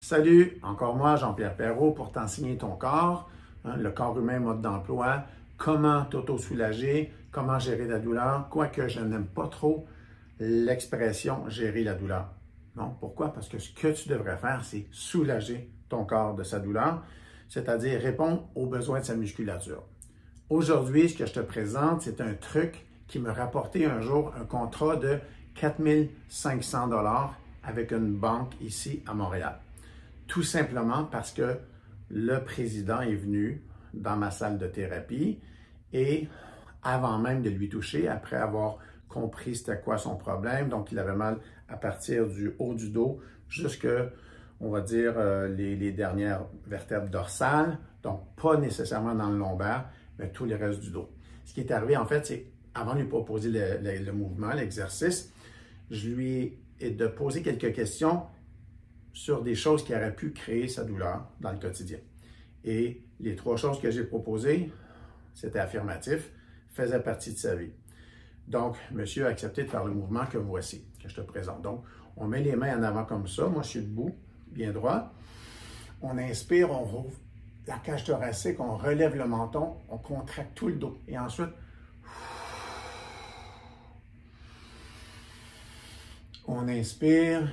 Salut, encore moi, Jean-Pierre Perrault, pour t'enseigner ton corps, le corps humain, mode d'emploi, comment t'auto-soulager, comment gérer la douleur, quoique je n'aime pas trop l'expression « gérer la douleur ». Non, pourquoi? Parce que ce que tu devrais faire, c'est soulager ton corps de sa douleur, c'est-à-dire répondre aux besoins de sa musculature. Aujourd'hui, ce que je te présente, c'est un truc qui me rapportait un jour un contrat de 4 500 $ avec une banque ici à Montréal. Tout simplement parce que le président est venu dans ma salle de thérapie et avant même de lui toucher, après avoir compris c'était quoi son problème, donc il avait mal à partir du haut du dos jusque, on va dire, les dernières vertèbres dorsales, donc pas nécessairement dans le lombaire, mais tous les restes du dos. Ce qui est arrivé, en fait, c'est avant de lui proposer le mouvement, l'exercice, je lui ai de poser quelques questions sur des choses qui auraient pu créer sa douleur dans le quotidien. Et les 3 choses que j'ai proposées, c'était affirmatif, faisaient partie de sa vie. Donc, monsieur a accepté de faire le mouvement que voici, que je te présente. Donc, on met les mains en avant comme ça. Moi, je suis debout, bien droit. On inspire, on rouvre la cage thoracique, on relève le menton, on contracte tout le dos. Et ensuite, on inspire.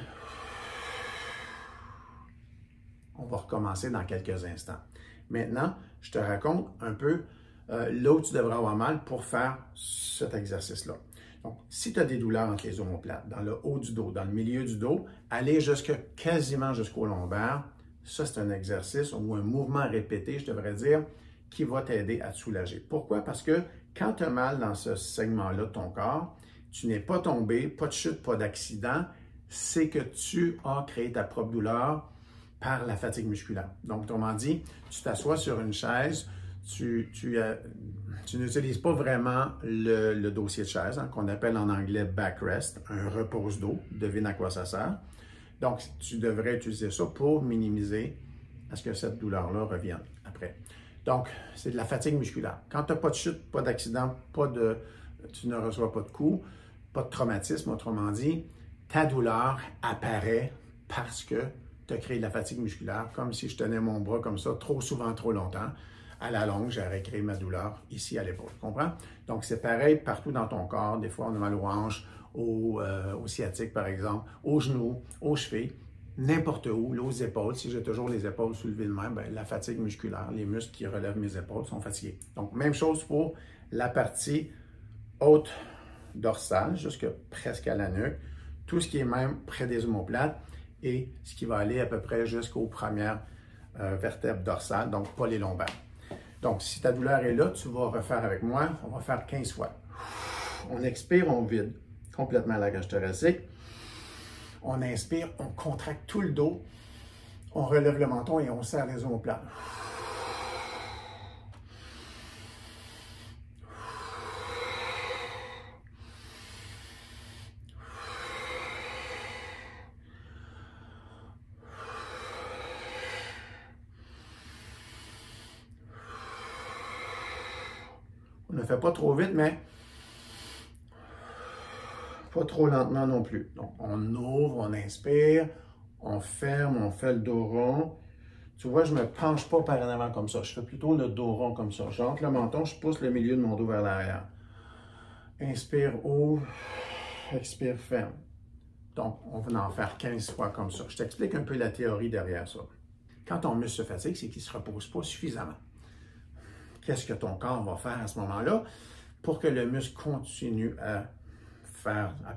On va recommencer dans quelques instants. Maintenant, je te raconte un peu là où tu devrais avoir mal pour faire cet exercice-là. Donc, si tu as des douleurs entre les omoplates, dans le haut du dos, dans le milieu du dos, aller quasiment jusqu'au lombaire, ça c'est un exercice ou un mouvement répété, je devrais dire, qui va t'aider à te soulager. Pourquoi? Parce que quand tu as mal dans ce segment-là de ton corps, tu n'es pas tombé, pas de chute, pas d'accident, c'est que tu as créé ta propre douleur par la fatigue musculaire. Donc, autrement dit, tu t'assois sur une chaise, tu n'utilises pas vraiment le dossier de chaise, qu'on appelle en anglais backrest, un repose-dos. Devine à quoi ça sert. Donc, tu devrais utiliser ça pour minimiser à ce que cette douleur-là revienne après. Donc, c'est de la fatigue musculaire. Quand tu n'as pas de chute, pas d'accident, tu ne reçois pas de coups, pas de traumatisme, autrement dit, ta douleur apparaît parce que tu as créé de la fatigue musculaire, comme si je tenais mon bras comme ça trop souvent, trop longtemps. À la longue, j'aurais créé ma douleur ici à l'épaule. Tu comprends? Donc, c'est pareil partout dans ton corps. Des fois, on a mal aux hanches, au sciatique, par exemple, aux genoux, aux chevilles, n'importe où, aux épaules. Si j'ai toujours les épaules soulevées de même, bien, la fatigue musculaire, les muscles qui relèvent mes épaules sont fatigués. Donc, même chose pour la partie haute dorsale, jusque presque à la nuque, tout ce qui est même près des omoplates, et ce qui va aller à peu près jusqu'aux premières vertèbres dorsales, donc pas les lombaires. Donc, si ta douleur est là, tu vas refaire avec moi, on va faire 15 fois. On expire, on vide complètement la cage thoracique. On inspire, on contracte tout le dos, on relève le menton et on serre les omoplates. On ne fait pas trop vite, mais pas trop lentement non plus. Donc, on ouvre, on inspire, on ferme, on fait le dos rond. Tu vois, je ne me penche pas par en avant comme ça. Je fais plutôt le dos rond comme ça. J'entre le menton, je pousse le milieu de mon dos vers l'arrière. Inspire, ouvre, expire, ferme. Donc, on va en faire 15 fois comme ça. Je t'explique un peu la théorie derrière ça. Quand ton muscle se fatigue, c'est qu'il ne se repose pas suffisamment. Qu'est-ce que ton corps va faire à ce moment-là pour que le muscle continue à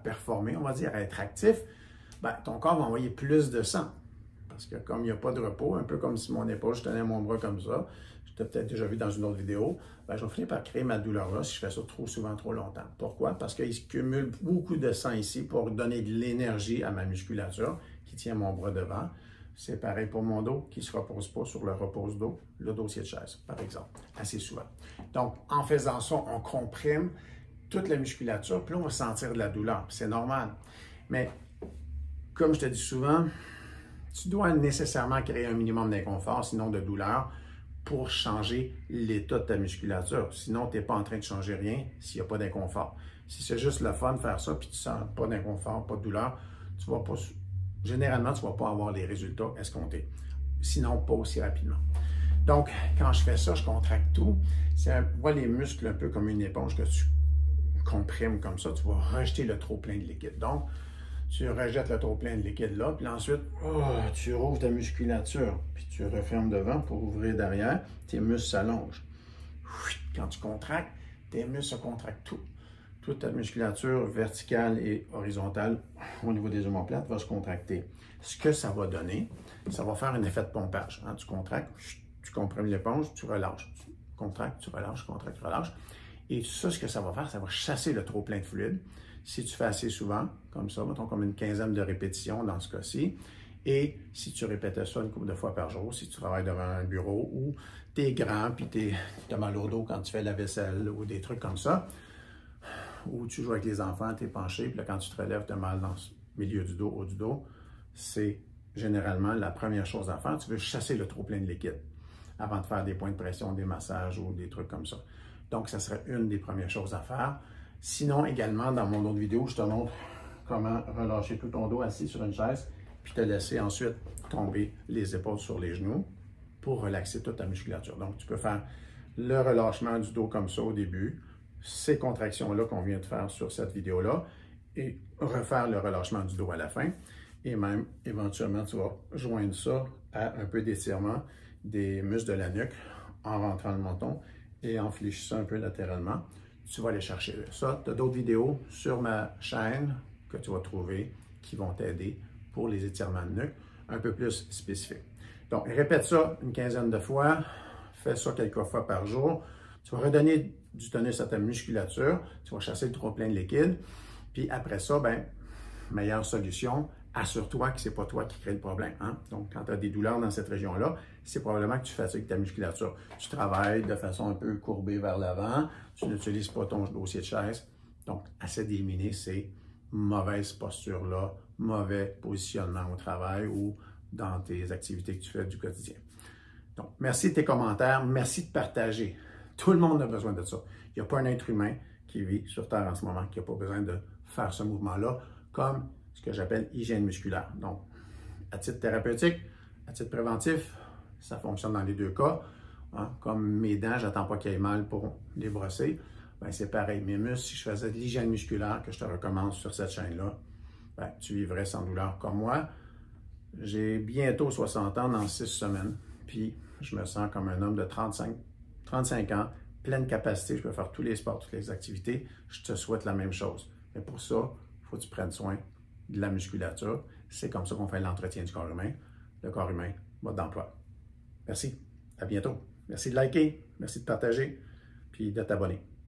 performer, on va dire, à être actif? Bien, ton corps va envoyer plus de sang. Parce que comme il n'y a pas de repos, un peu comme si mon épaule, je tenais mon bras comme ça, je t'ai peut-être déjà vu dans une autre vidéo, bien, je vais finir par créer ma douleur-là si je fais ça trop souvent, trop longtemps. Pourquoi? Parce qu'il se cumule beaucoup de sang ici pour donner de l'énergie à ma musculature qui tient mon bras devant. C'est pareil pour mon dos qui ne se repose pas sur le repose-dos, le dossier de chaise, par exemple, assez souvent. Donc, en faisant ça, on comprime toute la musculature, puis là, on va sentir de la douleur. C'est normal. Mais, comme je te dis souvent, tu dois nécessairement créer un minimum d'inconfort, sinon de douleur, pour changer l'état de ta musculature. Sinon, tu n'es pas en train de changer rien s'il n'y a pas d'inconfort. Si c'est juste le fun de faire ça, puis tu ne sens pas d'inconfort, pas de douleur, tu ne vas pas généralement, tu ne vas pas avoir les résultats escomptés. Sinon, pas aussi rapidement. Donc, quand je fais ça, je contracte tout. Vois les muscles un peu comme une éponge que tu comprimes comme ça, tu vas rejeter le trop-plein de liquide. Donc, tu rejettes le trop-plein de liquide là, puis ensuite, tu rouvres ta musculature, puis tu refermes devant pour ouvrir derrière, tes muscles s'allongent. Quand tu contractes, tes muscles se contractent tout. Toute ta musculature verticale et horizontale au niveau des omoplates va se contracter. Ce que ça va donner, ça va faire un effet de pompage. Tu contractes, tu comprimes l'éponge, tu relâches. Tu contractes, tu relâches, contractes, tu relâches. Et ça, ce que ça va faire, ça va chasser le trop-plein de fluide. Si tu fais assez souvent, comme ça, mettons comme une quinzaine de répétitions dans ce cas-ci, et si tu répètes ça une couple de fois par jour, si tu travailles devant un bureau ou tu es grand puis tu as mal au dos quand tu fais la vaisselle ou des trucs comme ça, ou tu joues avec les enfants, tu es penché, puis là, quand tu te relèves, tu as mal dans le milieu du dos, haut du dos, c'est généralement la première chose à faire. Tu veux chasser le trop-plein de liquide avant de faire des points de pression, des massages ou des trucs comme ça. Donc, ça serait une des premières choses à faire. Sinon, également, dans mon autre vidéo, je te montre comment relâcher tout ton dos assis sur une chaise, puis te laisser ensuite tomber les épaules sur les genoux pour relaxer toute ta musculature. Donc, tu peux faire le relâchement du dos comme ça au début, ces contractions-là qu'on vient de faire sur cette vidéo-là, et refaire le relâchement du dos à la fin. Et même, éventuellement, tu vas joindre ça à un peu d'étirement des muscles de la nuque en rentrant le menton et en fléchissant un peu latéralement. Tu vas aller chercher ça. Tu as d'autres vidéos sur ma chaîne que tu vas trouver qui vont t'aider pour les étirements de nuque un peu plus spécifiques. Donc, répète ça une quinzaine de fois. Fais ça quelques fois par jour. Tu vas redonner du tonus à ta musculature. Tu vas chasser le trop-plein de liquide. Puis après ça, ben, meilleure solution, assure-toi que ce n'est pas toi qui crée le problème. Donc, quand tu as des douleurs dans cette région-là, c'est probablement que tu fatigues ta musculature. Tu travailles de façon un peu courbée vers l'avant, tu n'utilises pas ton dossier de chaise. Donc, assez d'éliminer ces mauvaises postures-là, mauvais positionnement au travail ou dans tes activités que tu fais du quotidien. Donc, merci de tes commentaires, merci de partager. Tout le monde a besoin de ça. Il n'y a pas un être humain qui vit sur Terre en ce moment qui n'a pas besoin de faire ce mouvement-là, comme ce que j'appelle hygiène musculaire. Donc, à titre thérapeutique, à titre préventif, ça fonctionne dans les deux cas. Comme mes dents, j'attends pas qu'il y ait mal pour les brosser. Ben, c'est pareil. Mes muscles, si je faisais de l'hygiène musculaire, que je te recommande sur cette chaîne-là, ben, tu vivrais sans douleur comme moi. J'ai bientôt 60 ans dans 6 semaines, puis je me sens comme un homme de 35 ans, pleine capacité, je peux faire tous les sports, toutes les activités. Je te souhaite la même chose. Mais pour ça, il faut que tu prennes soin de la musculature. C'est comme ça qu'on fait l'entretien du corps humain. Le corps humain, mode d'emploi. Merci. À bientôt. Merci de liker, merci de partager, puis de t'abonner.